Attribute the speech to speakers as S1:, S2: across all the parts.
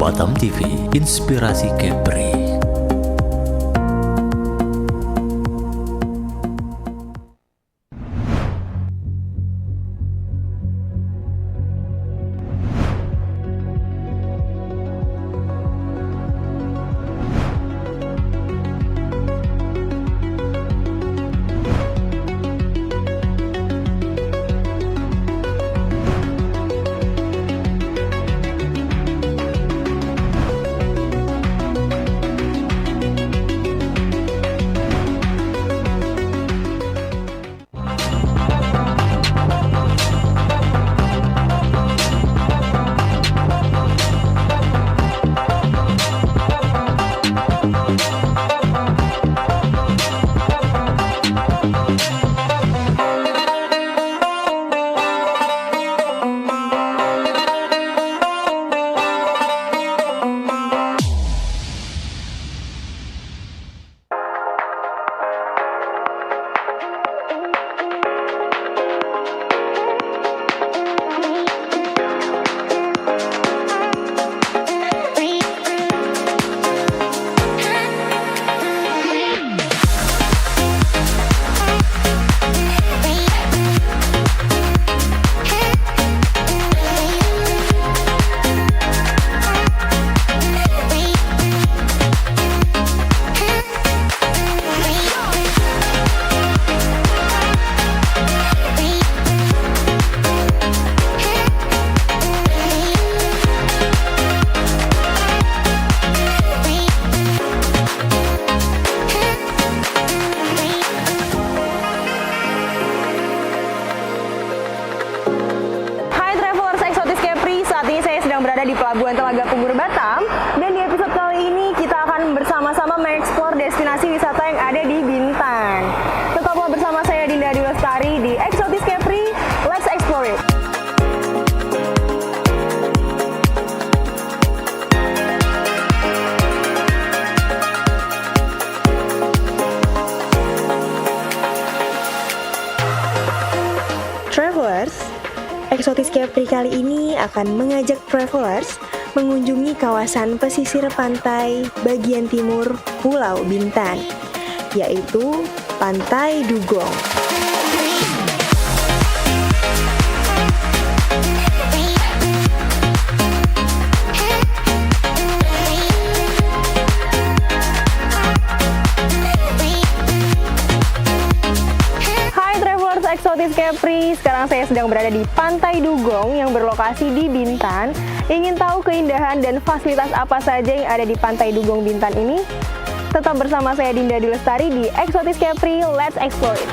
S1: Batam TV, Inspirasi Kepri.
S2: Di Pelabuhan Telaga Kubur Batam, dan di episode kali ini kita akan bersama-sama mengeksplor destinasi wisata yang ada di Bintan. Tetaplah bersama saya Dinda Dwi Lestari di Exotis Kepri. Let's explore it. Travelers, Exotis Kepri kali ini akan mengajak travelers mengunjungi kawasan pesisir pantai bagian timur Pulau Bintan, yaitu Pantai Dugong. Exotis Kepri, sekarang saya sedang berada di Pantai Dugong yang berlokasi di Bintan. Ingin tahu keindahan dan fasilitas apa saja yang ada di Pantai Dugong Bintan ini? Tetap bersama saya Dinda Dwi Lestari di Exotis Kepri. Let's explore it.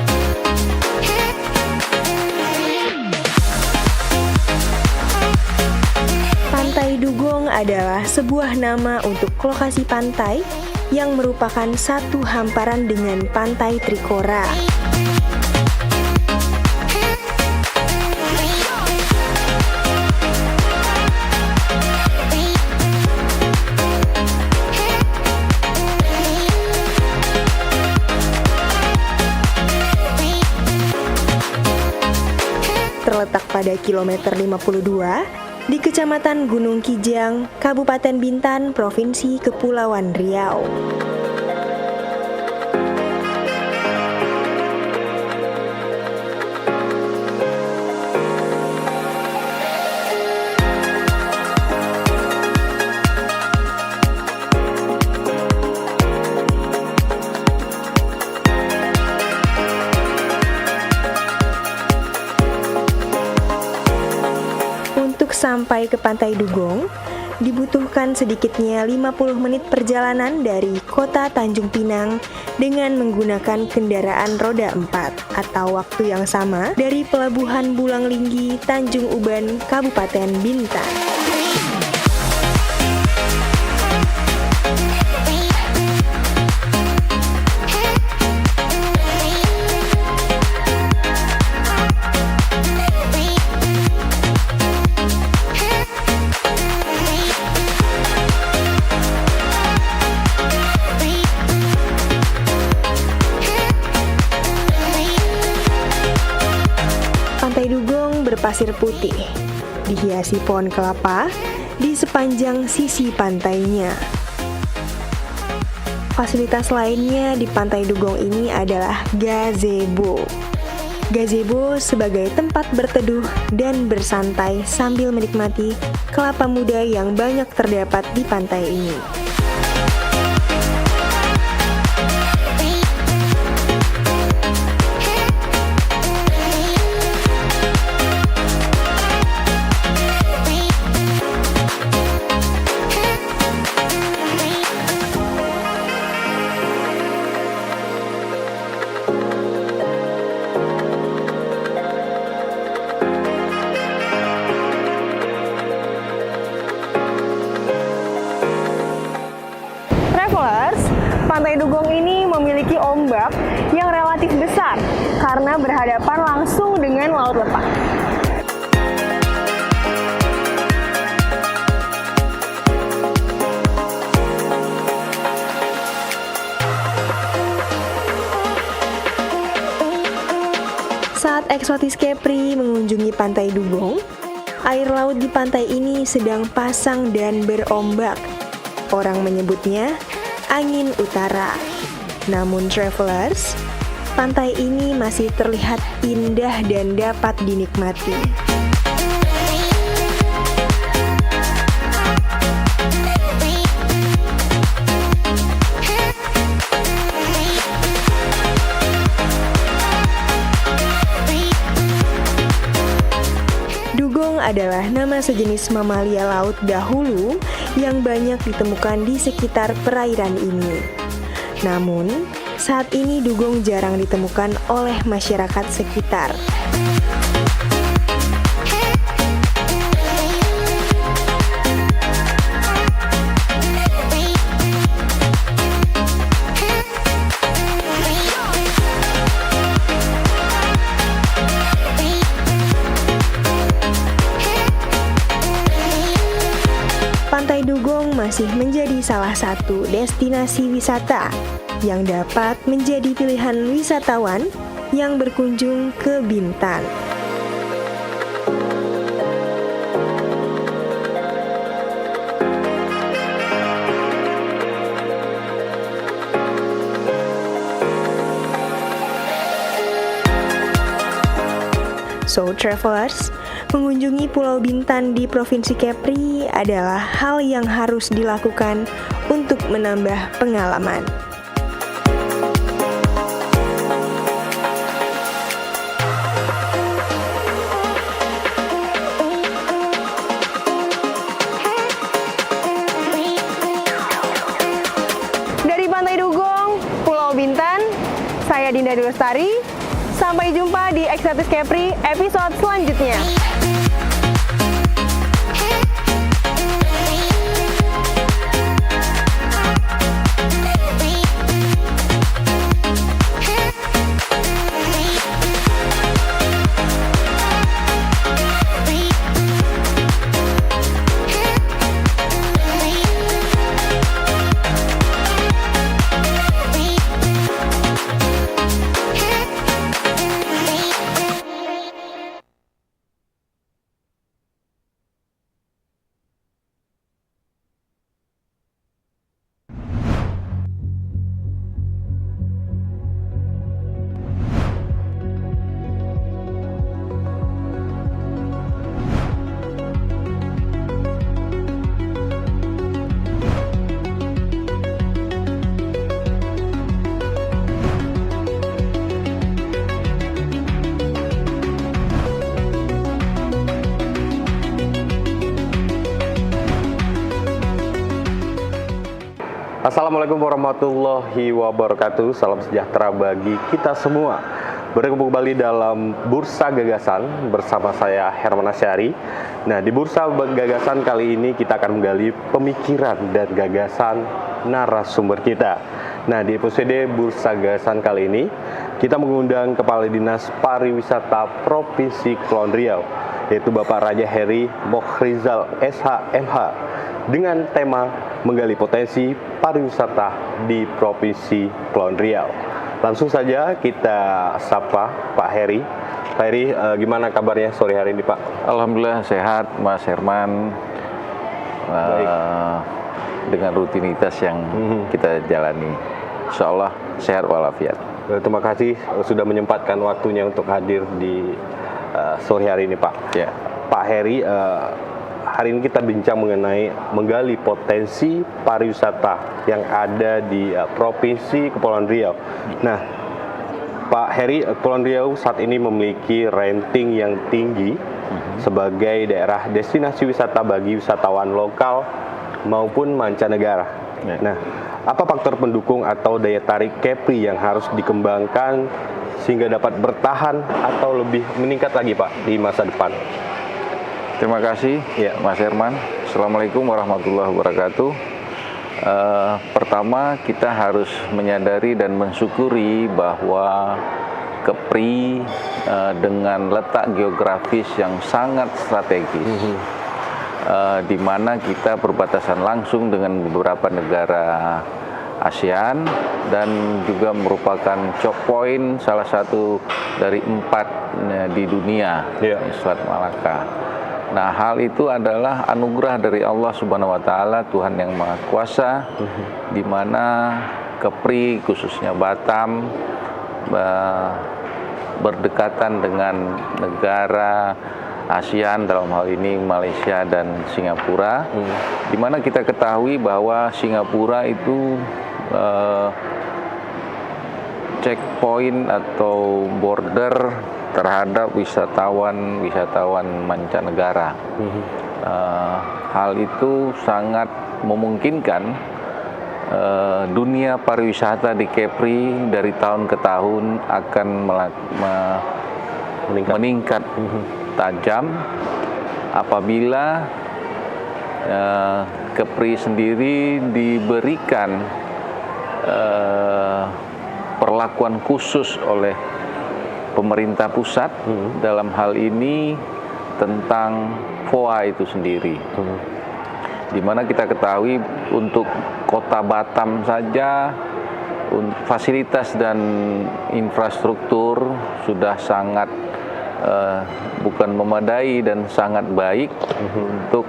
S2: Pantai Dugong adalah sebuah nama untuk lokasi pantai yang merupakan satu hamparan dengan Pantai Trikora. Terletak pada kilometer 52 di Kecamatan Gunung Kijang, Kabupaten Bintan, Provinsi Kepulauan Riau. Sampai ke Pantai Dugong, dibutuhkan sedikitnya 50 menit perjalanan dari kota Tanjung Pinang dengan menggunakan kendaraan roda 4 atau waktu yang sama dari Pelabuhan Bulanglinggi, Tanjung Uban, Kabupaten Bintan. Pantai Dugong berpasir putih, dihiasi pohon kelapa, di sepanjang sisi pantainya. Fasilitas lainnya di Pantai Dugong ini adalah gazebo. Gazebo sebagai tempat berteduh dan bersantai sambil menikmati kelapa muda yang banyak terdapat di pantai ini.
S3: Pantai Dugong ini memiliki ombak yang relatif besar karena berhadapan langsung dengan laut lepas.
S2: Saat Eksotis Kepri mengunjungi Pantai Dugong, air laut di pantai ini sedang pasang dan berombak. Orang menyebutnya angin utara. Namun travelers, pantai ini masih terlihat indah dan dapat dinikmati. Dugong adalah nama sejenis mamalia laut dahulu yang banyak ditemukan di sekitar perairan ini. Namun, saat ini dugong jarang ditemukan oleh masyarakat sekitar. Pantai Dugong masih menjadi salah satu destinasi wisata yang dapat menjadi pilihan wisatawan yang berkunjung ke Bintan. So travelers, mengunjungi Pulau Bintan di Provinsi Kepri adalah hal yang harus dilakukan untuk menambah pengalaman.
S3: Dari Pantai Dugong, Pulau Bintan, saya Dinda Lestari. Sampai jumpa di Eksotis Kepri episode selanjutnya.
S4: Assalamualaikum warahmatullahi wabarakatuh. Salam sejahtera bagi kita semua. Bertemu kembali dalam Bursa Gagasan bersama saya Herman Asyari. Nah, di Bursa Gagasan kali ini kita akan menggali pemikiran dan gagasan narasumber kita. Nah, di episode Bursa Gagasan kali ini kita mengundang Kepala Dinas Pariwisata Provinsi Kepulauan Riau, yaitu Bapak Raja Heri Mokhrizal SH.MH, dengan tema menggali potensi pariwisata di Provinsi Kepulauan Riau. Langsung saja kita sapa Pak Heri. Pak Heri, gimana kabarnya sore hari ini, Pak?
S5: Alhamdulillah sehat, Mas Herman. dengan rutinitas yang kita jalani. Insya Allah sehat walafiat.
S4: Terima kasih sudah menyempatkan waktunya untuk hadir di sore hari ini, Pak.
S5: Ya.
S4: Pak Heri, hari ini kita bincang mengenai menggali potensi pariwisata yang ada di Provinsi Kepulauan Riau. Nah, Pak Heri, Kepulauan Riau saat ini memiliki rating yang tinggi sebagai daerah destinasi wisata bagi wisatawan lokal maupun mancanegara.
S5: Ya.
S4: Nah, apa faktor pendukung atau daya tarik Kepri yang harus dikembangkan sehingga dapat bertahan atau lebih meningkat lagi, Pak, di masa depan?
S5: Terima kasih, Mas Herman. Assalamualaikum warahmatullahi wabarakatuh. Pertama, kita harus menyadari dan mensyukuri bahwa Kepri dengan letak geografis yang sangat strategis, di mana kita berbatasan langsung dengan beberapa negara ASEAN dan juga merupakan choke point salah satu dari 4 di dunia, Selat Malaka. Nah, hal itu adalah anugerah dari Allah Subhanahu wa taala, Tuhan yang Maha Kuasa, di mana Kepri khususnya Batam berdekatan dengan negara ASEAN, dalam hal ini Malaysia dan Singapura, di mana kita ketahui bahwa Singapura itu checkpoint atau border terhadap wisatawan mancanegara. Hal itu sangat memungkinkan dunia pariwisata di Kepri dari tahun ke tahun akan meningkat tajam apabila Kepri sendiri diberikan perlakuan khusus oleh pemerintah pusat dalam hal ini tentang FOA itu sendiri. Di mana kita ketahui untuk kota Batam saja fasilitas dan infrastruktur sudah sangat bukan memadai dan sangat baik untuk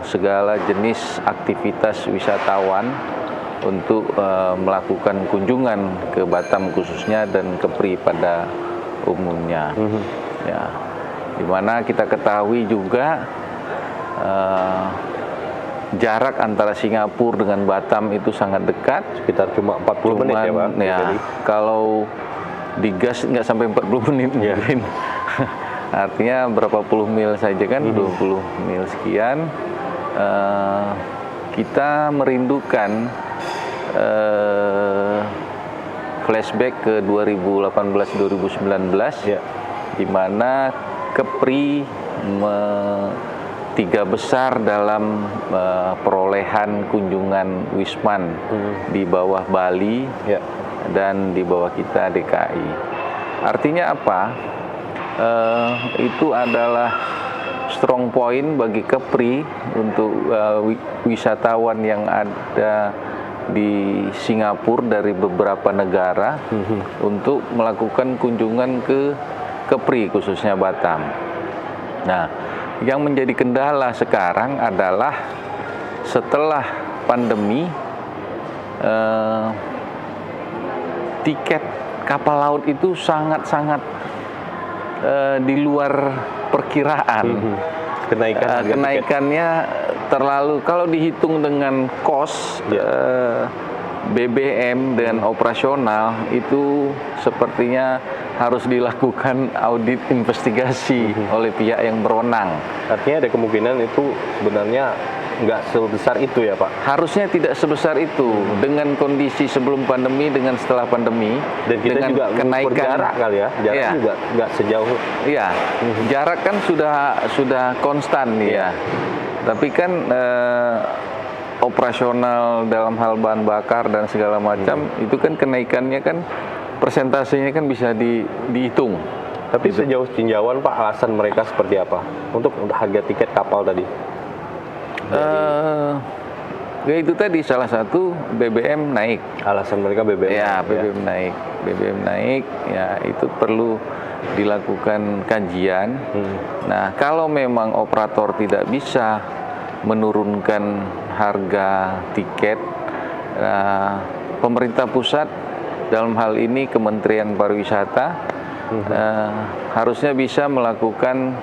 S5: segala jenis aktivitas wisatawan untuk melakukan kunjungan ke Batam khususnya dan Kepri pada umumnya. Ya, dimana kita ketahui juga jarak antara Singapura dengan Batam itu sangat dekat,
S4: sekitar cuma 40 menit ya, Pak.
S5: Ya, kalau digas nggak sampai 40 menit mungkin. Artinya berapa puluh mil saja kan, 20 mil sekian. Kita merindukan flashback ke 2018-2019, di mana Kepri 3 besar dalam perolehan kunjungan Wisman di bawah Bali dan di bawah kita DKI. Artinya apa? Itu adalah strong point bagi Kepri untuk wisatawan yang ada di Singapura dari beberapa negara untuk melakukan kunjungan ke Kepri khususnya Batam. Nah, yang menjadi kendala sekarang adalah setelah pandemi, tiket kapal laut itu sangat-sangat di luar perkiraan. Kenaikannya terlalu, kalau dihitung dengan cost BBM dan operasional itu sepertinya harus dilakukan audit investigasi oleh pihak yang berwenang.
S4: Artinya ada kemungkinan itu sebenarnya nggak sebesar itu ya, Pak? Harusnya
S5: tidak sebesar itu dengan kondisi sebelum pandemi dengan setelah pandemi.
S4: Dan kita dengan juga kenaikan jarak kali ya, jarak juga nggak sejauh.
S5: Iya, jarak kan sudah konstan ya. Tapi kan operasional dalam hal bahan bakar dan segala macam itu kan kenaikannya kan persentasenya kan bisa dihitung.
S4: Tapi sejauh tinjauan Pak, alasan mereka seperti apa untuk harga tiket kapal tadi?
S5: Ya itu tadi salah satu BBM naik.
S4: Alasan mereka BBM.
S5: Ya, BBM naik. BBM naik, ya itu perlu dilakukan kajian. Nah, kalau memang operator tidak bisa menurunkan harga tiket. Pemerintah pusat dalam hal ini Kementerian Pariwisata harusnya bisa melakukan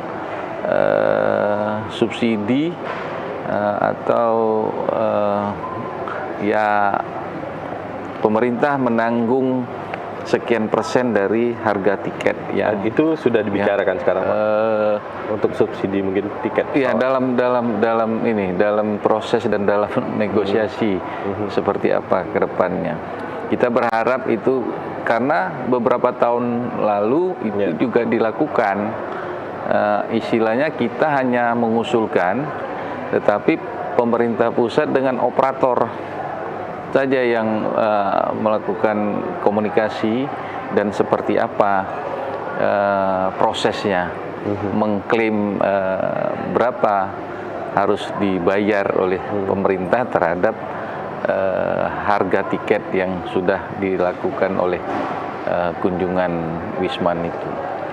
S5: subsidi atau ya pemerintah menanggung sekian persen dari harga tiket ya.
S4: Itu sudah dibicarakan sekarang Pak? Untuk subsidi mungkin tiket.
S5: Iya, dalam proses dan dalam negosiasi seperti apa ke depannya. Kita berharap itu, karena beberapa tahun lalu itu juga dilakukan, istilahnya kita hanya mengusulkan, tetapi pemerintah pusat dengan operator saja yang melakukan komunikasi dan seperti apa prosesnya, mengklaim berapa harus dibayar oleh pemerintah terhadap harga tiket yang sudah dilakukan oleh kunjungan Wisman itu.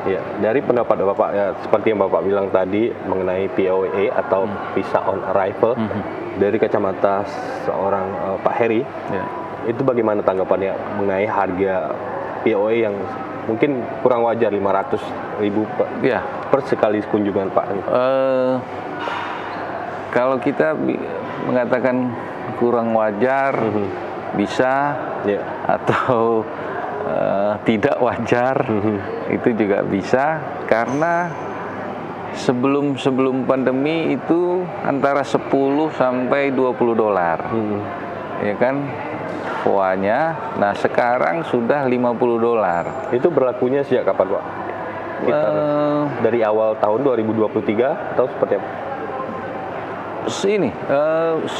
S4: Ya, dari pendapat Bapak ya, seperti yang Bapak bilang tadi mengenai POA atau Visa on Arrival, dari kacamata seorang Pak Heri, itu bagaimana tanggapannya mengenai harga POA yang mungkin kurang wajar 500.000 per sekali kunjungan Pak?
S5: Kalau kita mengatakan kurang wajar, bisa atau tidak wajar, itu juga bisa, karena sebelum pandemi itu antara 10 sampai 20 dolar, ya kan, VOA-nya. Nah sekarang sudah 50 dolar.
S4: Itu berlakunya sejak kapan Pak? Dari awal tahun 2023 atau seperti apa?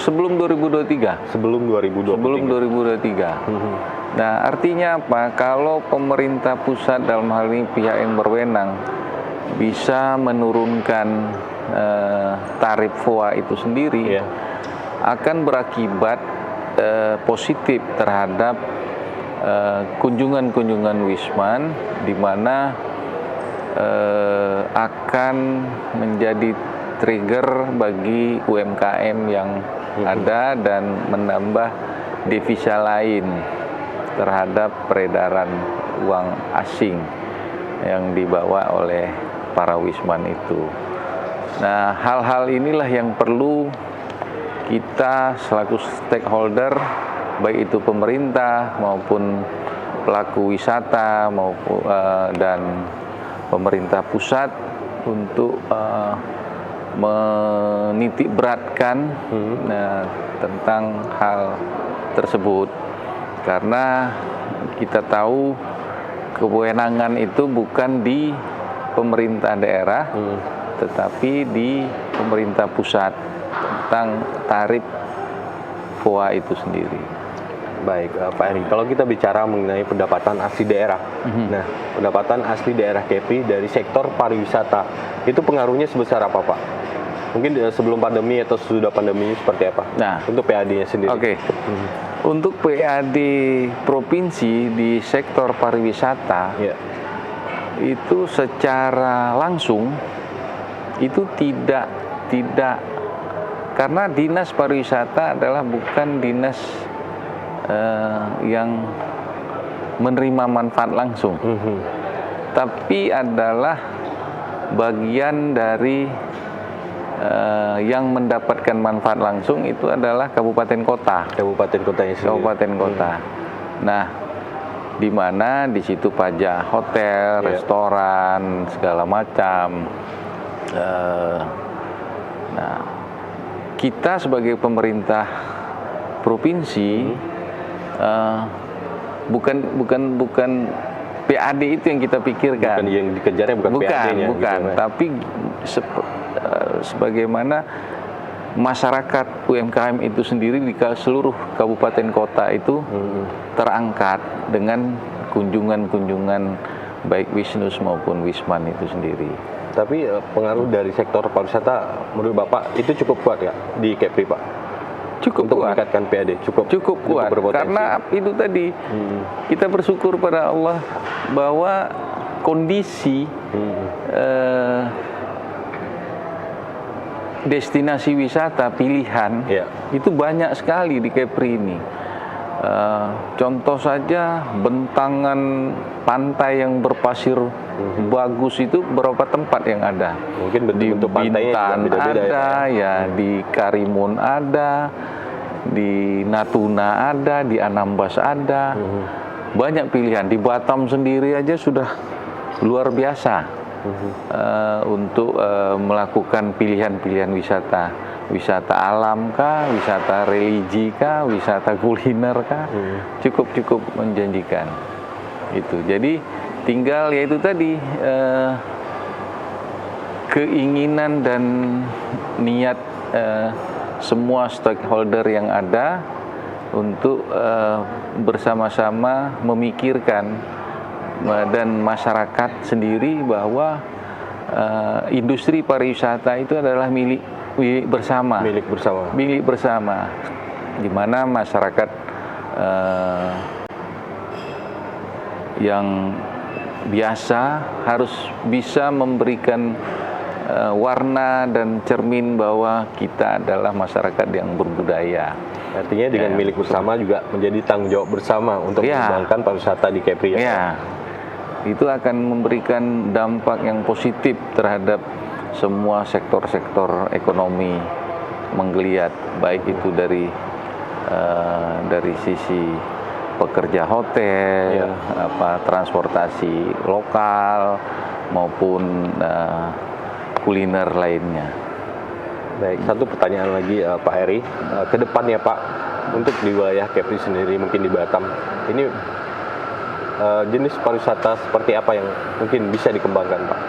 S5: Sebelum 2023.
S4: Sebelum 2023.
S5: Nah, artinya apa? Kalau pemerintah pusat dalam hal ini pihak yang berwenang bisa menurunkan tarif VOA itu sendiri, akan berakibat positif terhadap kunjungan-kunjungan Wisman, di mana akan menjadi trigger bagi UMKM yang ada dan menambah devisa lain terhadap peredaran uang asing yang dibawa oleh para Wisman itu. Nah, hal-hal inilah yang perlu kita selaku stakeholder, baik itu pemerintah maupun pelaku wisata maupun dan pemerintah pusat, untuk menitik beratkan tentang hal tersebut, karena kita tahu kewenangan itu bukan di pemerintah daerah, tetapi di pemerintah pusat tentang tarif VOA itu sendiri.
S4: Baik, Pak Heri, kalau kita bicara mengenai pendapatan asli daerah, nah pendapatan asli daerah Kepri dari sektor pariwisata itu pengaruhnya sebesar apa Pak? Mungkin sebelum pandemi atau sudah pandemi seperti apa? Nah, untuk PAD-nya sendiri.
S5: Oke. Untuk PAD provinsi di sektor pariwisata itu secara langsung itu tidak karena dinas pariwisata adalah bukan dinas yang menerima manfaat langsung, tapi adalah bagian dari yang mendapatkan manfaat langsung itu adalah kabupaten kota. Kabupaten kota. Nah, di mana di situ pajak hotel, restoran, segala macam. Nah, kita sebagai pemerintah provinsi bukan PAD itu yang kita pikirkan.
S4: Bukan yang dikejarnya, bukan PAD-nya.
S5: Bukan. Gitu, tapi sebagaimana masyarakat UMKM itu sendiri di seluruh kabupaten kota itu terangkat dengan kunjungan-kunjungan baik Wisnus maupun Wisman itu sendiri.
S4: Tapi pengaruh dari sektor pariwisata menurut Bapak itu cukup kuat ya di Kepri Pak?
S5: Cukup
S4: untuk
S5: kuat.
S4: meningkatkan PAD, cukup
S5: kuat, karena itu tadi kita bersyukur pada Allah bahwa kondisi destinasi wisata pilihan
S4: Ya.
S5: itu banyak sekali di Kepri ini. Contoh saja bentangan pantai yang berpasir bagus itu berapa tempat yang ada.
S4: Mungkin
S5: Di
S4: bentuk pantainya juga
S5: Bintan
S4: beda-beda
S5: ada, ya di Karimun ada, di Natuna ada, di Anambas ada. Banyak pilihan. Di Batam sendiri aja sudah luar biasa untuk melakukan pilihan-pilihan wisata. Wisata alam kah, wisata religi kah, wisata kuliner kah, cukup menjanjikan. Itu. Jadi tinggal yaitu tadi keinginan dan niat semua stakeholder yang ada untuk bersama-sama memikirkan dan masyarakat sendiri bahwa industri pariwisata itu adalah milik bersama. Milik bersama. Di mana masyarakat yang biasa harus bisa memberikan warna dan cermin bahwa kita adalah masyarakat yang berbudaya.
S4: Artinya dengan milik bersama juga menjadi tanggung jawab bersama untuk mengembangkan pariwisata di Kepri.
S5: Itu akan memberikan dampak yang positif terhadap semua sektor-sektor ekonomi menggeliat, baik itu dari sisi pekerja hotel, transportasi lokal maupun kuliner lainnya.
S4: Baik, satu pertanyaan lagi Pak Heri, ke depannya Pak, untuk di wilayah Kepri sendiri, mungkin di Batam, ini jenis pariwisata seperti apa yang mungkin bisa dikembangkan Pak?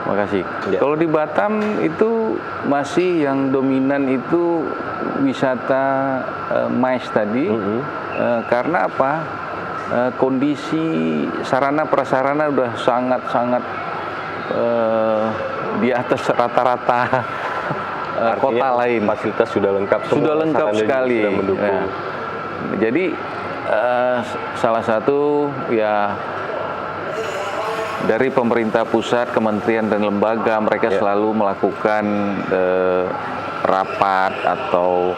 S5: Makasih. Kalau di Batam itu masih yang dominan itu wisata mais tadi, karena apa? Kondisi sarana prasarana udah sangat di atas rata-rata kota lain.
S4: Fasilitas sudah lengkap.
S5: Sudah lengkap sekali.
S4: Sudah mendukung.
S5: Jadi salah satu ya dari pemerintah pusat, kementerian dan lembaga mereka selalu melakukan rapat atau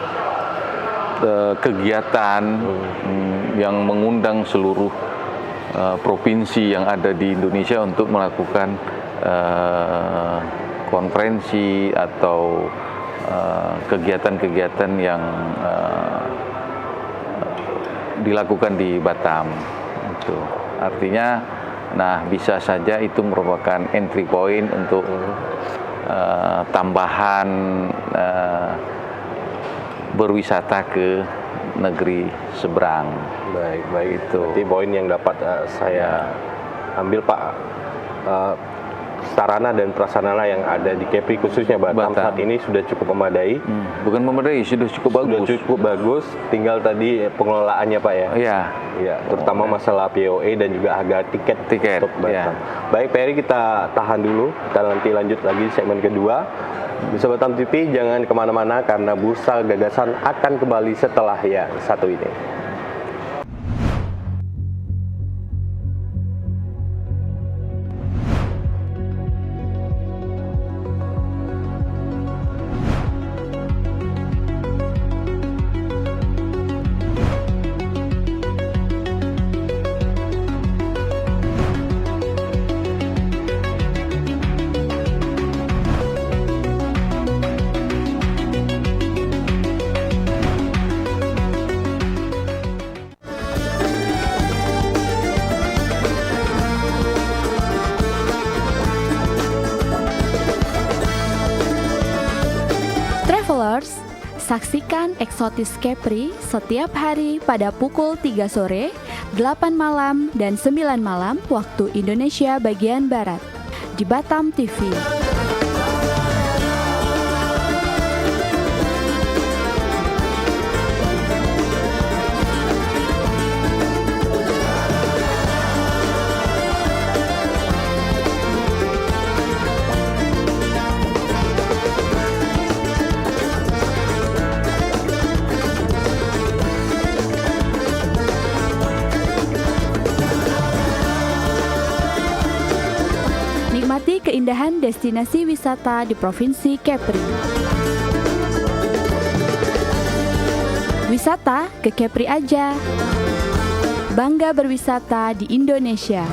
S5: kegiatan yang mengundang seluruh provinsi yang ada di Indonesia untuk melakukan konferensi atau kegiatan-kegiatan yang dilakukan di Batam. Itu artinya, bisa saja itu merupakan entry point untuk tambahan berwisata ke negeri seberang.
S4: Baik itu. Berarti poin yang dapat saya ambil Pak, sarana dan prasarana yang ada di Kepri khususnya Batam saat ini sudah cukup memadai.
S5: Bukan memadai, sudah cukup bagus.
S4: Sudah cukup bagus. Tinggal tadi pengelolaannya Pak ya. Iya. Terutama masalah POE dan juga harga tiket untuk Batam. Baik Pak Heri, kita tahan dulu. Kita nanti lanjut lagi segmen kedua. Bisa Batam TV, jangan kemana-mana karena Bursa Gagasan akan kembali setelah yang satu ini.
S6: Travelers, saksikan Eksotis Kepri setiap hari pada pukul 3 sore, 8 malam, dan 9 malam waktu Indonesia bagian Barat di Batam TV. Nikmati keindahan dan destinasi wisata di Provinsi Kepri. Wisata ke Kepri aja. Bangga berwisata di Indonesia.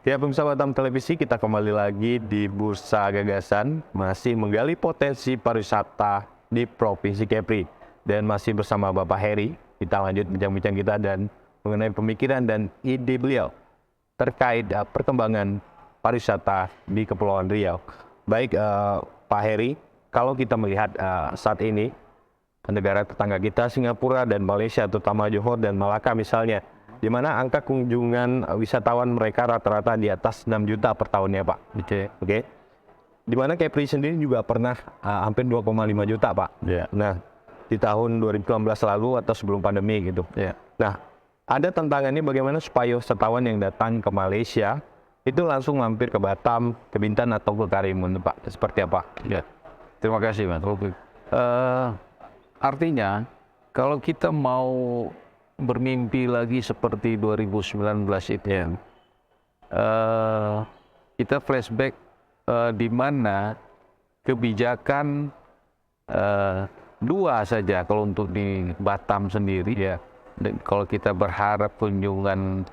S4: Ya pemirsa Batam Televisi, kita kembali lagi di Bursa Gagasan, masih menggali potensi pariwisata di Provinsi Kepri. Dan masih bersama Bapak Heri, kita lanjut bincang-bincang kita dan mengenai pemikiran dan ide beliau terkait perkembangan pariwisata di Kepulauan Riau. Baik Pak Heri, kalau kita melihat saat ini, negara tetangga kita Singapura dan Malaysia, terutama Johor dan Malaka misalnya, di mana angka kunjungan wisatawan mereka rata-rata di atas 6 juta per tahunnya, Pak. Oke. Di mana Kepri sendiri juga pernah hampir 2,5 juta, Pak. Nah, di tahun 2019 lalu atau sebelum pandemi gitu. Nah, ada tantangannya bagaimana supaya wisatawan yang datang ke Malaysia itu langsung mampir ke Batam, ke Bintan atau ke Karimun, Pak. Seperti apa?
S5: Terima kasih, Mas. Artinya, kalau kita mau bermimpi lagi seperti 2019 itu, kita flashback di mana kebijakan dua saja kalau untuk di Batam sendiri, dan kalau kita berharap kunjungan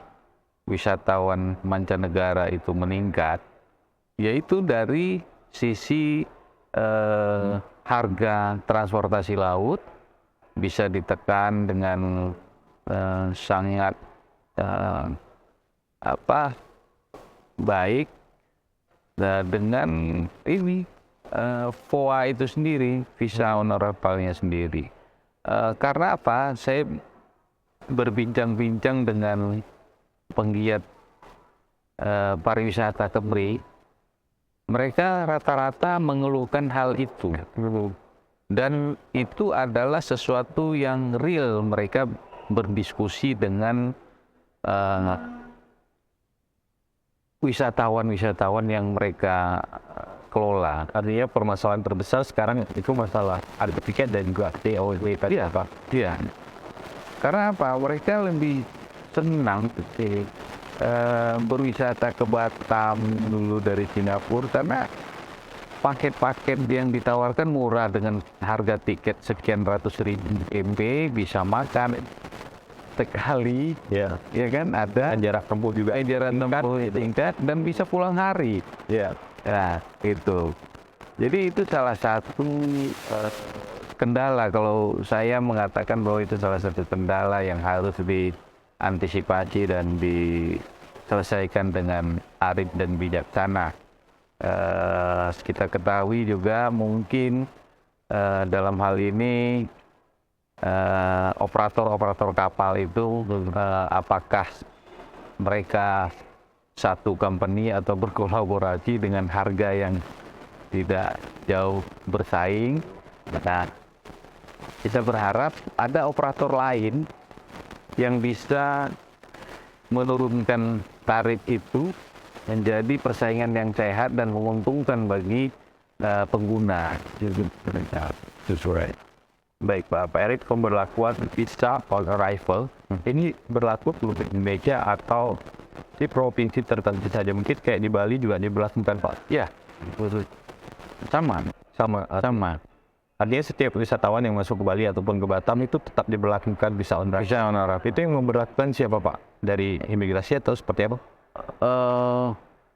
S5: wisatawan mancanegara itu meningkat, yaitu dari sisi harga transportasi laut bisa ditekan dengan sangat baik, dengan ini VOA itu sendiri, visa honorable-nya sendiri. Karena apa? Saya berbincang-bincang dengan penggiat pariwisata Kepri, mereka rata-rata mengeluhkan hal itu. Dan itu adalah sesuatu yang real. Mereka berdiskusi dengan wisatawan-wisatawan yang mereka kelola.
S4: Artinya permasalahan terbesar sekarang itu masalah harga tiket dan juga TOW tadi, Pak.
S5: Iya. Karena apa? Mereka lebih senang berwisata ke Batam dulu dari Singapura karena paket-paket yang ditawarkan murah dengan harga tiket sekian ratus ribu MP, bisa makan sekali, ya kan, ada
S4: jarak tempuh juga,
S5: jarak tempuh tingkat dan bisa pulang hari. Nah, itu. Jadi itu salah satu kendala, kalau saya mengatakan bahwa itu salah satu kendala yang harus diantisipasi dan diselesaikan dengan arif dan bijaksana. Kita ketahui juga mungkin dalam hal ini operator-operator kapal itu apakah mereka satu company atau berkolaborasi dengan harga yang tidak jauh bersaing. Nah, kita berharap ada operator lain yang bisa menurunkan tarif itu menjadi persaingan yang sehat dan menguntungkan bagi pengguna.
S4: Baik Pak Erik, pemberlakuan visa on arrival ini berlaku untuk Indonesia atau di provinsi tertentu saja? Mungkin kayak di Bali juga diberlakukan, Pak?
S5: Ya, sama.
S4: Artinya setiap wisatawan yang masuk ke Bali ataupun ke Batam itu tetap diberlakukan visa on arrival. Itu yang memberlakukan siapa, Pak? Dari imigrasi atau seperti apa?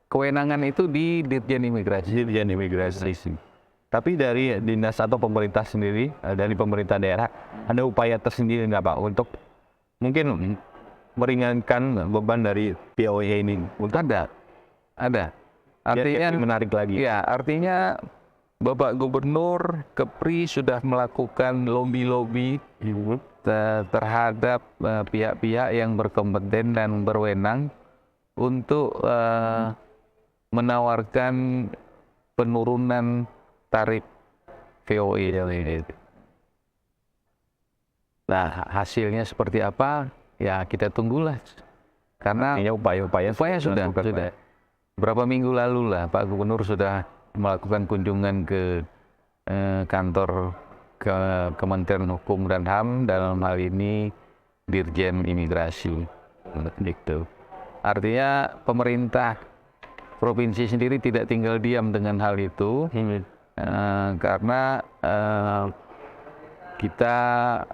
S5: Kewenangan itu di Dirjen Imigrasi.
S4: Tapi dari dinas atau pemerintah sendiri, dari pemerintah daerah, ada upaya tersendiri nggak, Pak, untuk mungkin meringankan beban dari POE ini?
S5: Ada. Artinya
S4: menarik lagi.
S5: Ya, artinya Bapak Gubernur Kepri sudah melakukan lobby-lobby terhadap pihak-pihak yang berkompeten dan berwenang untuk menawarkan penurunan tarif VOE. Nah, hasilnya seperti apa? Ya kita tunggulah. Karena upaya sudah. Berapa minggu lalu lah Pak Gubernur sudah melakukan kunjungan ke kantor Kementerian Hukum dan HAM, dalam hal ini Dirjen Imigrasi. Gitu. Artinya pemerintah provinsi sendiri tidak tinggal diam dengan hal itu, karena kita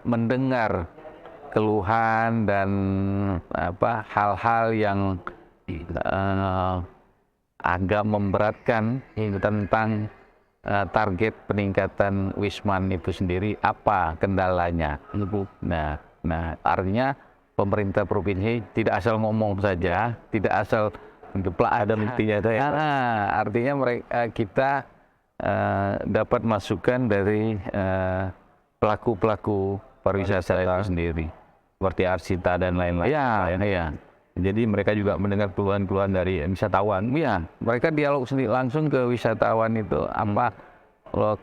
S5: mendengar keluhan dan hal-hal yang agak memberatkan tentang target peningkatan Wisman itu sendiri, apa kendalanya. Nah, artinya pemerintah provinsi tidak asal ngomong saja, tidak asal geplak ada buktinya. Artinya kita dapat masukan dari pelaku-pelaku pariwisata itu sendiri, seperti Arsita dan lain-lain. Ya. Jadi mereka juga mendengar keluhan-keluhan dari wisatawan. Ya, mereka dialog sendiri langsung ke wisatawan itu. Kalau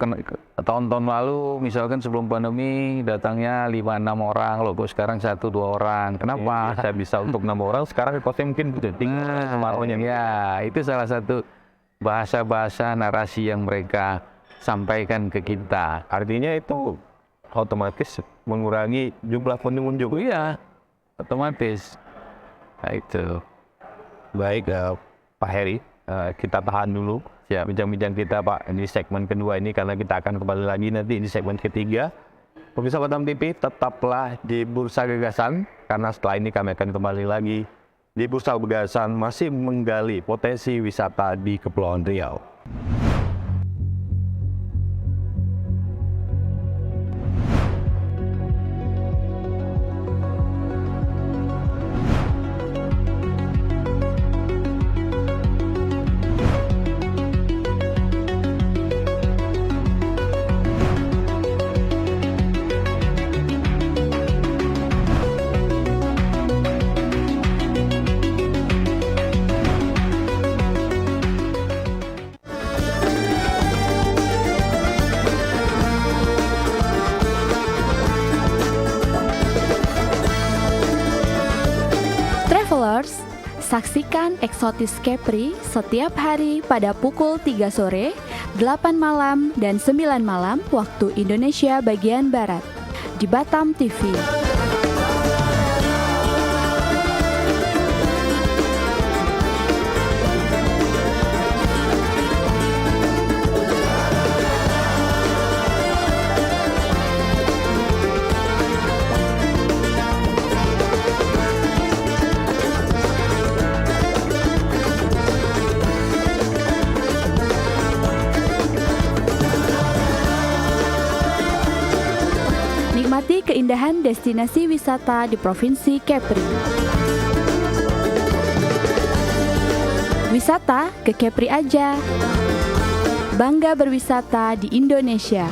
S5: tahun-tahun lalu, misalkan sebelum pandemi, datangnya 5-6 orang, loh kok sekarang 1-2 orang. Kenapa? Saya bisa untuk 6 orang, sekarang kosnya mungkin tinggal semuanya. Ya, itu salah satu bahasa-bahasa narasi yang mereka sampaikan ke kita.
S4: Artinya itu otomatis mengurangi jumlah pengunjung.
S5: Iya, otomatis. Nah, itu.
S4: Baik, Pak Heri, kita tahan dulu bincang-bincang kita Pak di segmen kedua ini, karena kita akan kembali lagi nanti di segmen ketiga. Pemirsa Batam TV, tetaplah di Bursa Gagasan, karena setelah ini kami akan kembali lagi di Bursa Gagasan, masih menggali potensi wisata di Kepulauan Riau.
S6: Travelers, saksikan Eksotis Kepri setiap hari pada pukul 3 sore, 8 malam, dan 9 malam waktu Indonesia bagian Barat di Batam TV. Nikmati keindahan destinasi wisata di Provinsi Kepri. Wisata ke Kepri aja. Bangga berwisata di Indonesia.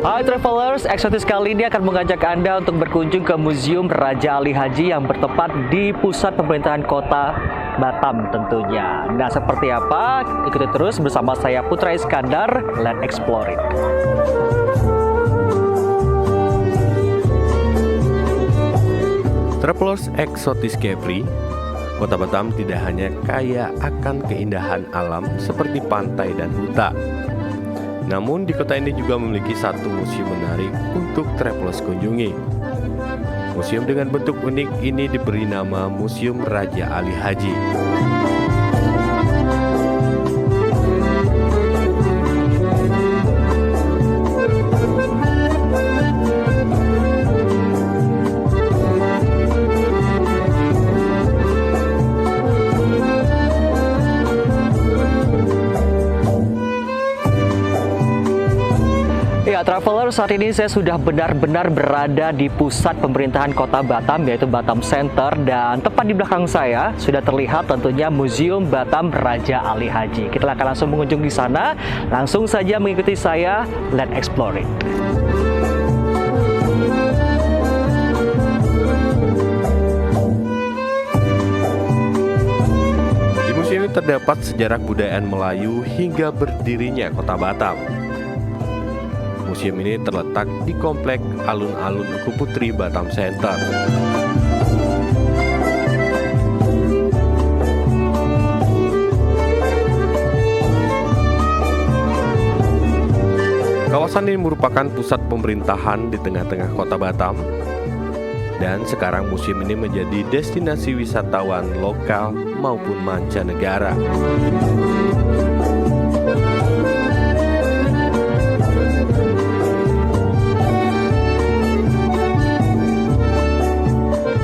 S7: Hai Travelers, Eksotis kali ini akan mengajak Anda untuk berkunjung ke Museum Raja Ali Haji yang bertempat di pusat pemerintahan kota Batam tentunya. Nah, seperti apa? Ikuti terus bersama saya Putra Iskandar, Let's Explore It.
S4: Travelers Exotis Kepri, Kota Batam tidak hanya kaya akan keindahan alam seperti pantai dan hutan. Namun di kota ini juga memiliki satu museum menarik untuk travelers kunjungi. Museum dengan bentuk unik ini diberi nama Museum Raja Ali Haji.
S7: Ya, traveler, saat ini saya sudah benar-benar berada di pusat pemerintahan Kota Batam, yaitu Batam Center, dan tepat di belakang saya sudah terlihat tentunya Museum Batam Raja Ali Haji. Kita akan langsung mengunjungi sana. Langsung saja mengikuti saya, Let's Explore It.
S4: Di museum ini terdapat sejarah kebudayaan Melayu hingga berdirinya Kota Batam. Museum ini terletak di Komplek Alun-Alun Uku Putri Batam Center. Kawasan ini merupakan pusat pemerintahan di tengah-tengah Kota Batam. Dan sekarang museum ini menjadi destinasi wisatawan lokal maupun mancanegara.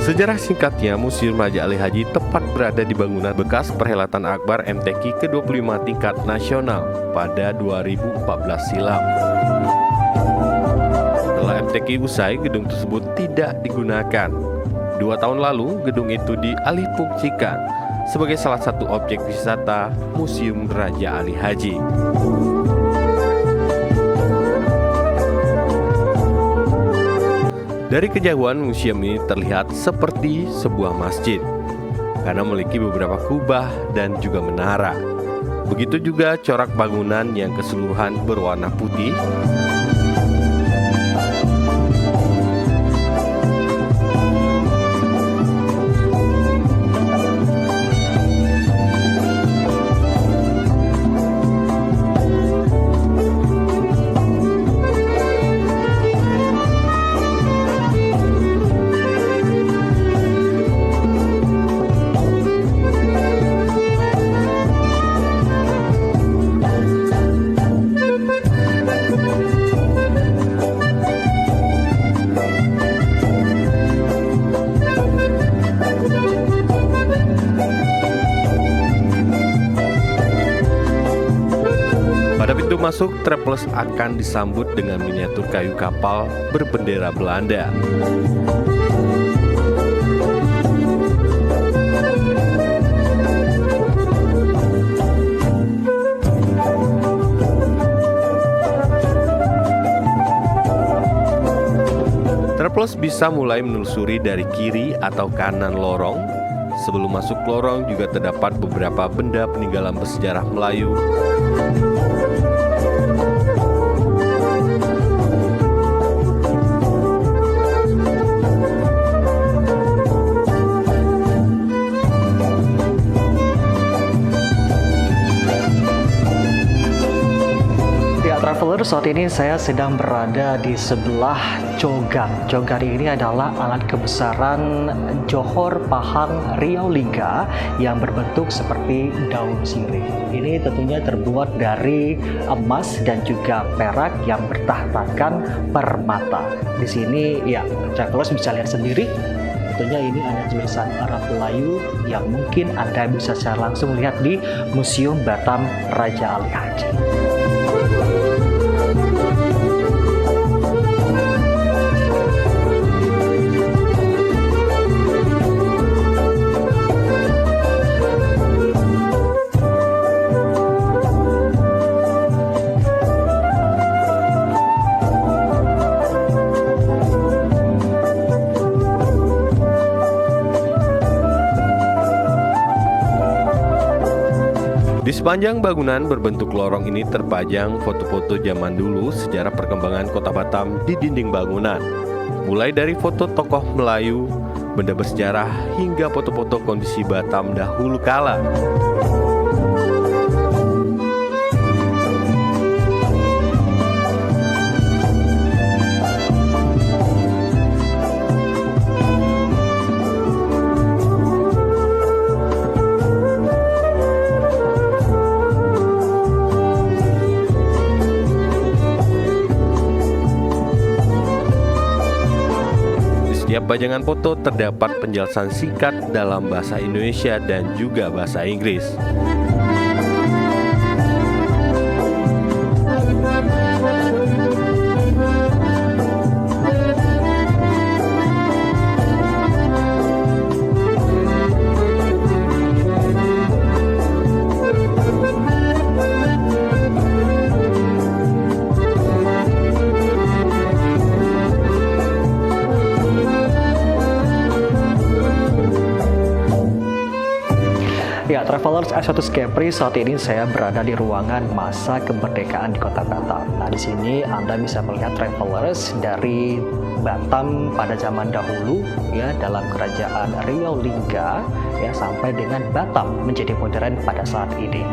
S4: Sejarah singkatnya, Museum Raja Ali Haji tepat berada di bangunan bekas perhelatan Akbar MTQ ke-25 tingkat nasional pada 2014 silam. Setelah MTQ usai, gedung tersebut tidak digunakan. 2 tahun lalu, gedung itu dialihfungsikan sebagai salah satu objek wisata Museum Raja Ali Haji. Dari kejauhan, museum ini terlihat seperti sebuah masjid karena memiliki beberapa kubah dan juga menara. Begitu juga corak bangunan yang keseluruhan berwarna putih. Pada pintu masuk, travelers akan disambut dengan miniatur kayu kapal berbendera Belanda. Travelers bisa mulai menelusuri dari kiri atau kanan lorong. Sebelum masuk lorong juga terdapat beberapa benda peninggalan bersejarah Melayu.
S7: Traveler, saat ini saya sedang berada di sebelah Cogan. Cogan ini adalah alat kebesaran Johor Pahang Riau Liga yang berbentuk seperti daun sirih. Ini tentunya terbuat dari emas dan juga perak yang bertahtakan permata. Di sini ya, travelers bisa lihat sendiri. Tentunya ini ada tulisan Arab Melayu yang mungkin Anda bisa secara langsung lihat di Museum Batam Raja Ali Haji.
S4: Di sepanjang bangunan berbentuk lorong ini terpajang foto-foto zaman dulu sejarah perkembangan Kota Batam di dinding bangunan. Mulai dari foto tokoh Melayu, benda bersejarah, hingga foto-foto kondisi Batam dahulu kala. Setiap pajangan foto terdapat penjelasan singkat dalam bahasa Indonesia dan juga bahasa Inggris.
S7: Ya, Travelers Exotis Capri, saat ini saya berada di ruangan masa kemerdekaan di Kota Batam. Nah, di sini Anda bisa melihat Travelers dari Batam pada zaman dahulu ya, dalam kerajaan Riau Lingga ya, sampai dengan Batam menjadi modern pada saat ini.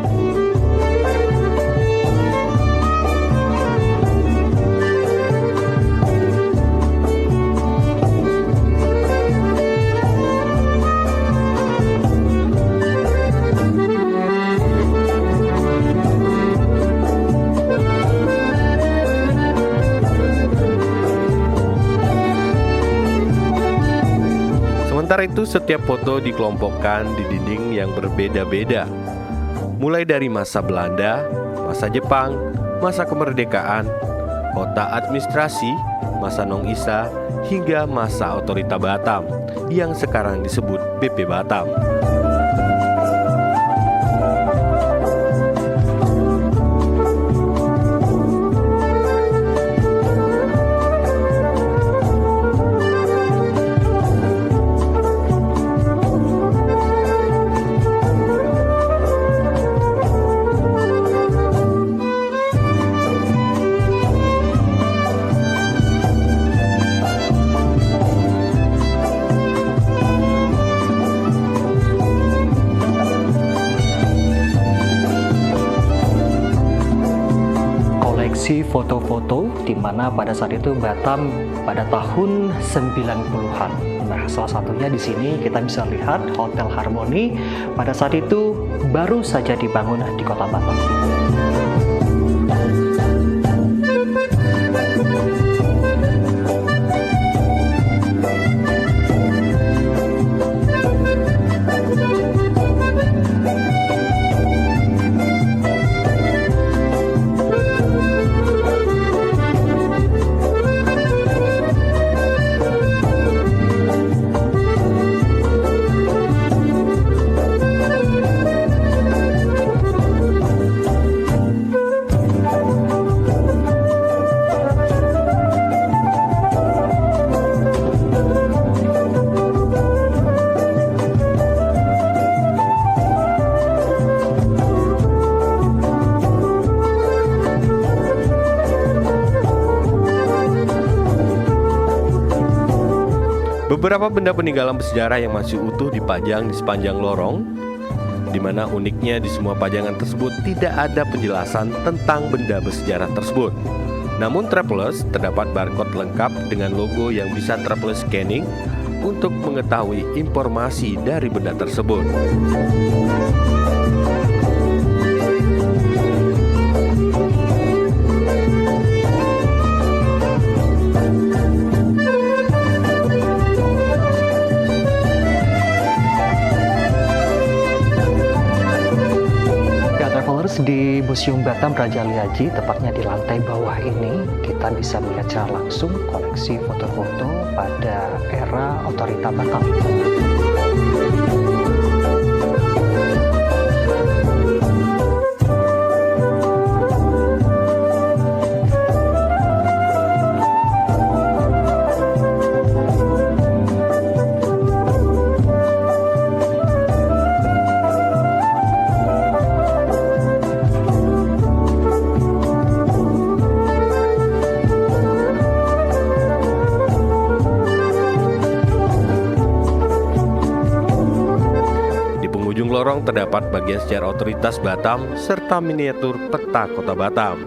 S4: Sementara itu, setiap foto dikelompokkan di dinding yang berbeda-beda. Mulai dari masa Belanda, masa Jepang, masa kemerdekaan, kota administrasi, masa Nong Isa, hingga masa otorita Batam, yang sekarang disebut BP Batam.
S7: Foto-foto di mana pada saat itu Batam pada tahun 90-an. Nah, salah satunya di sini kita bisa lihat Hotel Harmoni pada saat itu baru saja dibangun di Kota Batam.
S4: Beberapa benda peninggalan bersejarah yang masih utuh dipajang di sepanjang lorong, di mana uniknya di semua pajangan tersebut tidak ada penjelasan tentang benda bersejarah tersebut. Namun Travelers terdapat barcode lengkap dengan logo yang bisa Travelers scanning untuk mengetahui informasi dari benda tersebut.
S7: Di Museum Batam Raja Ali Haji, tepatnya di lantai bawah ini, kita bisa melihat secara langsung koleksi foto-foto pada era otorita Batam.
S4: ujung lorong terdapat bagian sejarah otoritas Batam serta miniatur peta kota Batam.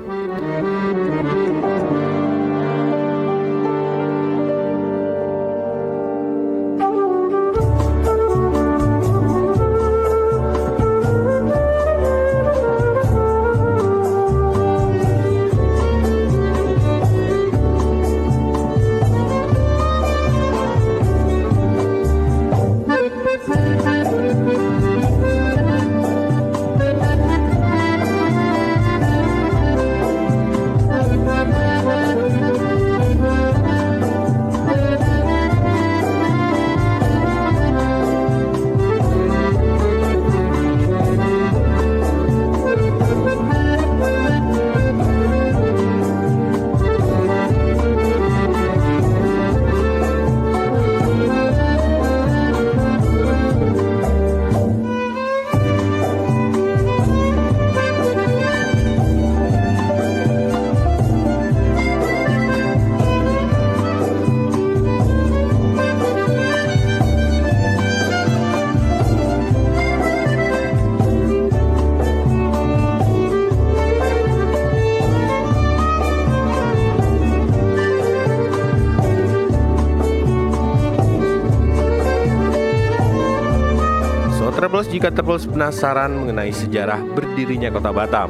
S4: Travelers, jika Travelers penasaran mengenai sejarah berdirinya kota Batam,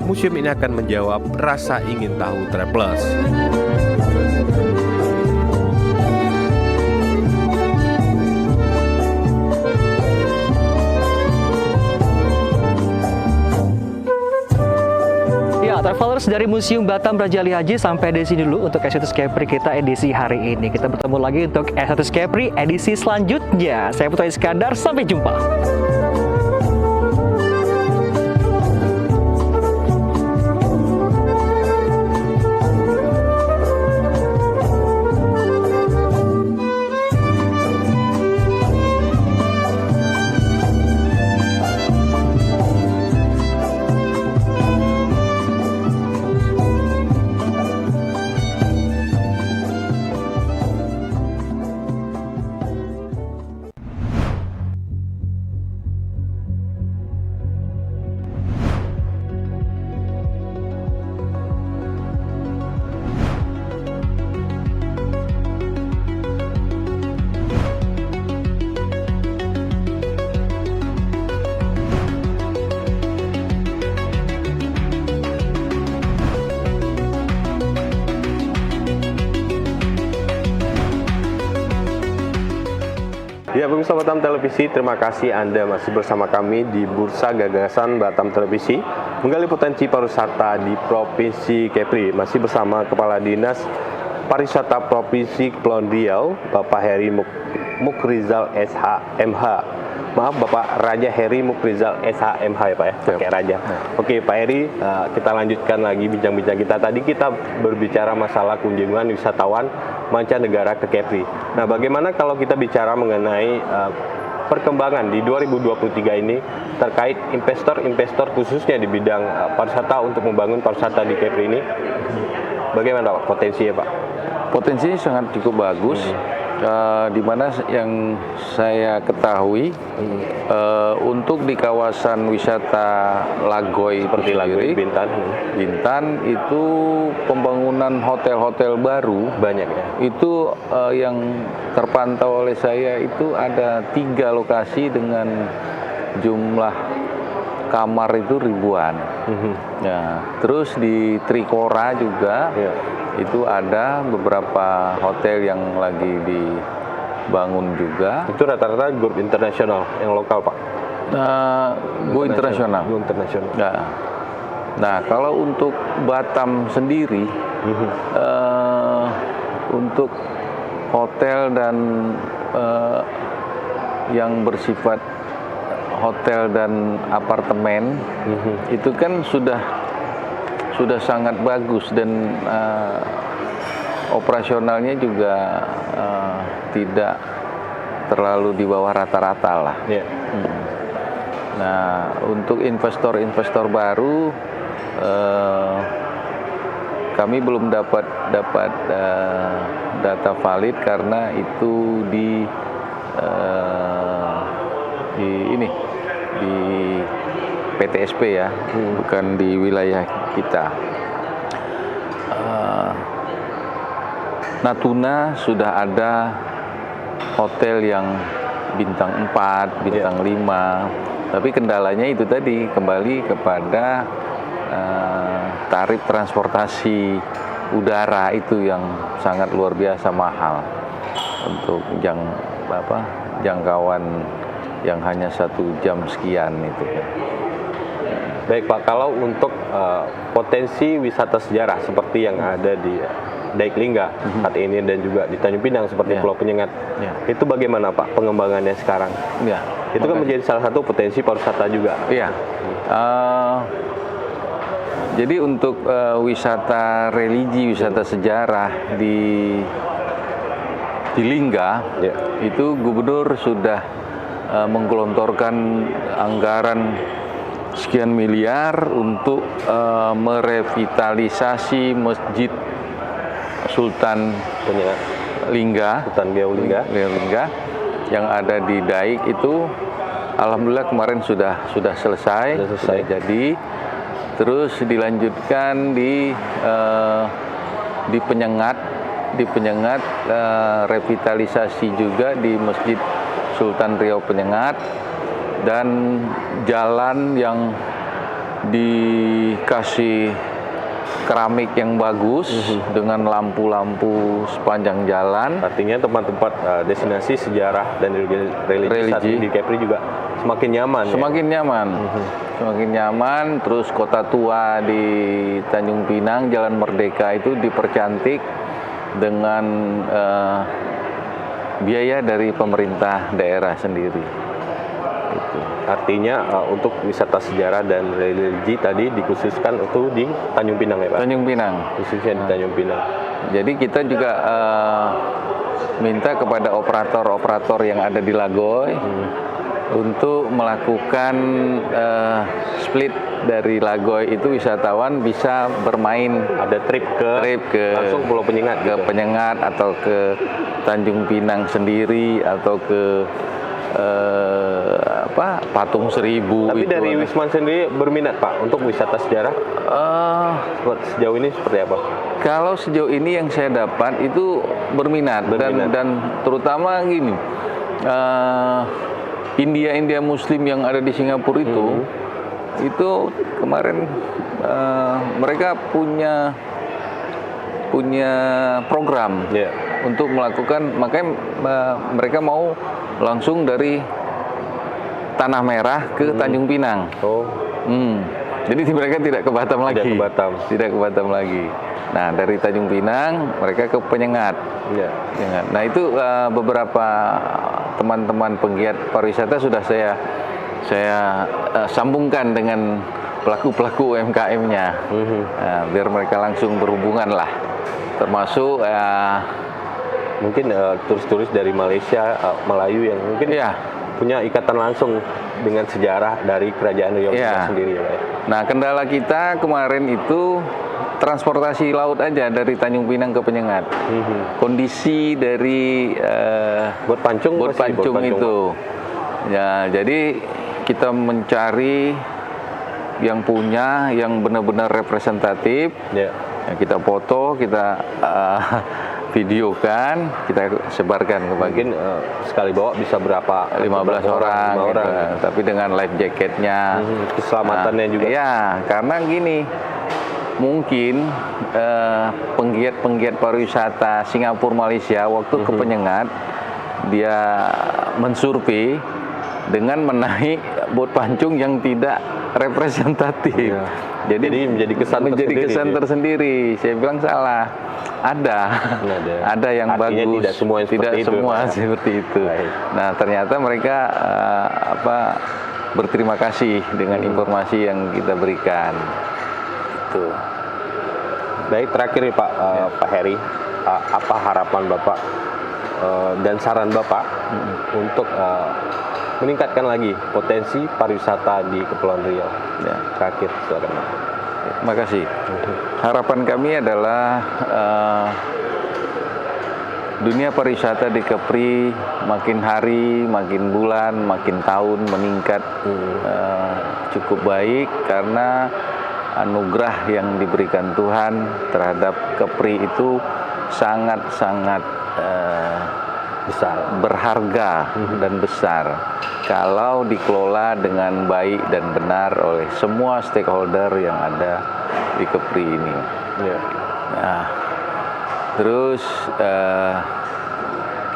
S4: museum ini akan menjawab rasa ingin tahu Travelers.
S7: Travelers, dari Museum Batam Raja Ali Haji sampai di sini dulu untuk Exotis Capri kita edisi hari ini. Kita bertemu lagi untuk Exotis Capri edisi selanjutnya. Saya Putra Iskandar, sampai jumpa.
S4: Ya, pemirsa Batam Televisi, terima kasih Anda masih bersama kami di Bursa Gagasan Batam Televisi, menggali potensi pariwisata di Provinsi Kepri. Masih bersama Kepala Dinas Pariwisata Provinsi Kepulauan Riau, Bapak Heri Mukrizal SHMH. Maaf, Bapak Raja Heri Mukrizal SHMH ya Pak ya, pakai Raja. Oke Pak Heri, kita lanjutkan lagi bincang-bincang kita. Tadi kita berbicara masalah kunjungan wisatawan mancanegara ke Kepri. Nah, bagaimana kalau kita bicara mengenai perkembangan di 2023 ini terkait investor-investor khususnya di bidang pariwisata untuk membangun pariwisata di Kepri ini? Bagaimana Pak potensinya Pak?
S5: Potensinya sangat cukup bagus. Di mana yang saya ketahui untuk di kawasan wisata Lagoy
S4: seperti Lagoy,
S5: Bintan itu pembangunan hotel-hotel baru
S4: banyak ya.
S5: Itu yang terpantau oleh saya itu ada 3 lokasi dengan jumlah kamar itu ribuan. Ya, terus di Trikora juga itu ada beberapa hotel yang lagi dibangun juga.
S4: Itu rata-rata grup internasional, yang lokal Pak?
S5: Go internasional. Nah, kalau untuk Batam sendiri, untuk hotel dan yang bersifat hotel dan apartemen itu kan sudah sangat bagus dan operasionalnya juga tidak terlalu di bawah rata-rata lah. Nah, untuk investor-investor baru kami belum dapat data valid karena itu di PTSP ya, bukan di wilayah kita. Natuna sudah ada hotel yang bintang 4, bintang 5, tapi kendalanya itu tadi kembali kepada tarif transportasi udara itu yang sangat luar biasa mahal untuk jangkauan yang hanya 1 jam sekian itu.
S4: Baik Pak, kalau untuk potensi wisata sejarah seperti yang ada di Daik-Lingga saat ini dan juga di Tanjung Pinang seperti Pulau Penyengat, itu bagaimana Pak pengembangannya sekarang? Itu kan menjadi salah satu potensi pariwisata juga.
S5: Jadi untuk wisata religi, wisata sejarah di Lingga, itu gubernur sudah menggelontorkan anggaran sekian miliar untuk merevitalisasi Masjid Sultan Lingga,
S4: Sultan Riau Lingga
S5: yang ada di Daik itu, alhamdulillah kemarin sudah selesai. Jadi terus dilanjutkan di Penyengat, revitalisasi juga di Masjid Sultan Riau Penyengat, dan jalan yang dikasih keramik yang bagus dengan lampu-lampu sepanjang jalan.
S4: Artinya tempat-tempat destinasi sejarah dan religi di Kepri juga semakin nyaman. Semakin nyaman. Terus kota tua di Tanjung Pinang, Jalan Merdeka itu dipercantik dengan biaya dari pemerintah daerah sendiri. Artinya untuk wisata sejarah dan religi tadi dikhususkan untuk di Tanjung Pinang ya Pak?
S5: Tanjung Pinang.
S4: Khususnya di Tanjung Pinang.
S5: Jadi kita juga minta kepada operator-operator yang ada di Lagoy untuk melakukan split dari Lagoy itu, wisatawan bisa bermain,
S4: ada trip ke langsung Pulau Penyengat,
S5: ke Penyengat atau ke Tanjung Pinang sendiri atau ke Patung Seribu.
S4: Tapi itu dari Wisman sendiri berminat Pak untuk wisata sejarah? Sejauh ini seperti apa?
S5: Kalau sejauh ini yang saya dapat itu berminat. Dan terutama gini, India Muslim yang ada di Singapura itu kemarin mereka punya program untuk melakukan, makanya mereka mau langsung dari Tanah Merah ke Tanjung Pinang. Jadi mereka tidak ke Batam lagi. Tidak ke Batam lagi. Nah, dari Tanjung Pinang mereka ke Penyengat. Nah, itu beberapa teman-teman penggiat pariwisata sudah saya sambungkan dengan pelaku-pelaku UMKM-nya, biar mereka langsung berhubungan lah. Termasuk
S4: mungkin turis-turis dari Malaysia, Melayu yang mungkin punya ikatan langsung dengan sejarah dari Kerajaan Riau sendiri ya Pak.
S5: Nah, kendala kita kemarin itu transportasi laut aja dari Tanjung Pinang ke Penyengat. Kondisi dari
S4: bot pancung
S5: itu. Ya, jadi kita mencari yang punya, yang benar-benar representatif. Ya, kita foto, kita videokan, kita sebarkan ke bagian.
S4: Sekali bawa bisa berapa?
S5: 15 orang. Gitu. Tapi dengan life jacketnya,
S4: keselamatannya juga.
S5: Ya, karena gini, mungkin penggiat pariwisata Singapura Malaysia waktu ke Penyengat, dia mensurvei dengan menaik bot pancung yang tidak representatif. Jadi menjadi kesan tersendiri. Saya bilang salah. Ada yang bagus.
S4: Tidak semua
S5: seperti itu. Nah, ternyata mereka berterima kasih dengan informasi yang kita berikan. Itu.
S4: Baik, terakhir nih Pak, Pak Heri, apa harapan Bapak dan saran Bapak untuk meningkatkan lagi potensi pariwisata di Kepulauan Riau? Terakhir, silakan Pak.
S5: Terima kasih. Harapan kami adalah dunia pariwisata di Kepri makin hari, makin bulan, makin tahun meningkat cukup baik karena anugerah yang diberikan Tuhan terhadap Kepri itu sangat-sangat
S4: Besar.
S5: berharga dan besar kalau dikelola dengan baik dan benar oleh semua stakeholder yang ada di Kepri ini.
S4: Ya.
S5: Nah, terus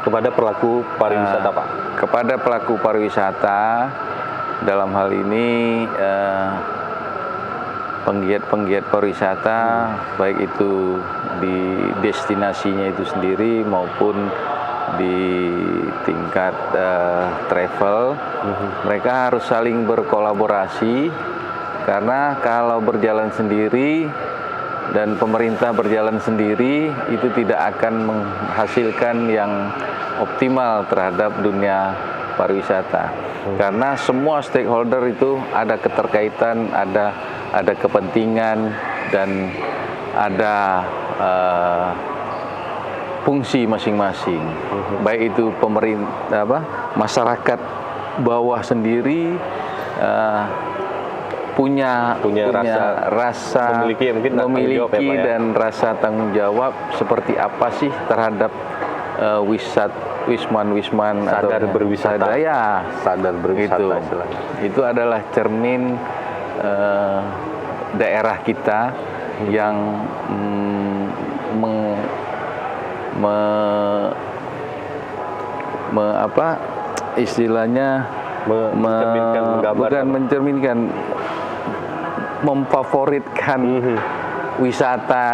S4: Kepada pelaku pariwisata, Pak.
S5: kepada pelaku pariwisata dalam hal ini penggiat-penggiat pariwisata baik itu di destinasinya itu sendiri maupun di tingkat travel, mereka harus saling berkolaborasi karena kalau berjalan sendiri dan pemerintah berjalan sendiri itu tidak akan menghasilkan yang optimal terhadap dunia pariwisata. Karena semua stakeholder itu ada keterkaitan, ada kepentingan dan ada fungsi masing-masing. Baik itu pemerintah, masyarakat bawah sendiri punya rasa
S4: memiliki
S5: dan rasa tanggung jawab seperti apa sih terhadap wisman
S4: Sadar
S5: atau
S4: berwisata. Sadar berwisata istilahnya.
S5: Itu adalah cermin daerah kita yang memfavoritkan wisata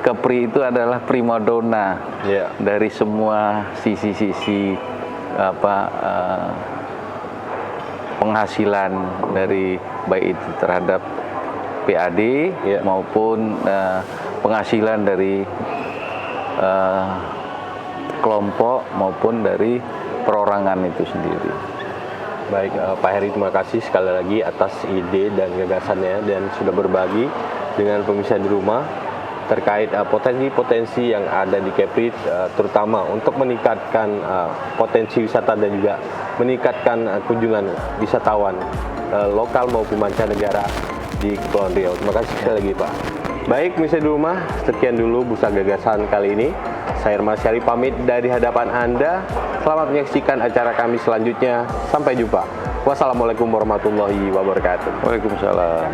S5: Kepri itu adalah primadona dari semua sisi-sisi penghasilan dari baik itu terhadap PAD maupun penghasilan dari kelompok maupun dari perorangan itu sendiri.
S4: Baik, Pak Heri, terima kasih sekali lagi atas ide dan gagasannya dan sudah berbagi dengan pemirsa di rumah terkait potensi-potensi yang ada di Kepri, terutama untuk meningkatkan potensi wisata dan juga meningkatkan kunjungan wisatawan lokal maupun mancanegara di Kepulauan Riau. Terima kasih sekali lagi, Pak. Baik, pemirsa di rumah, sekian dulu Bursa Gagasan kali ini. Saya Herman Syari pamit dari hadapan Anda. Selamat menyaksikan acara kami selanjutnya. Sampai jumpa. Wassalamualaikum warahmatullahi wabarakatuh.
S5: Waalaikumsalam.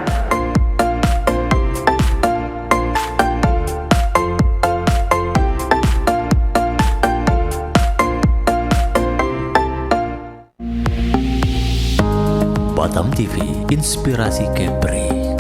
S1: Batam TV, inspirasi Kepri.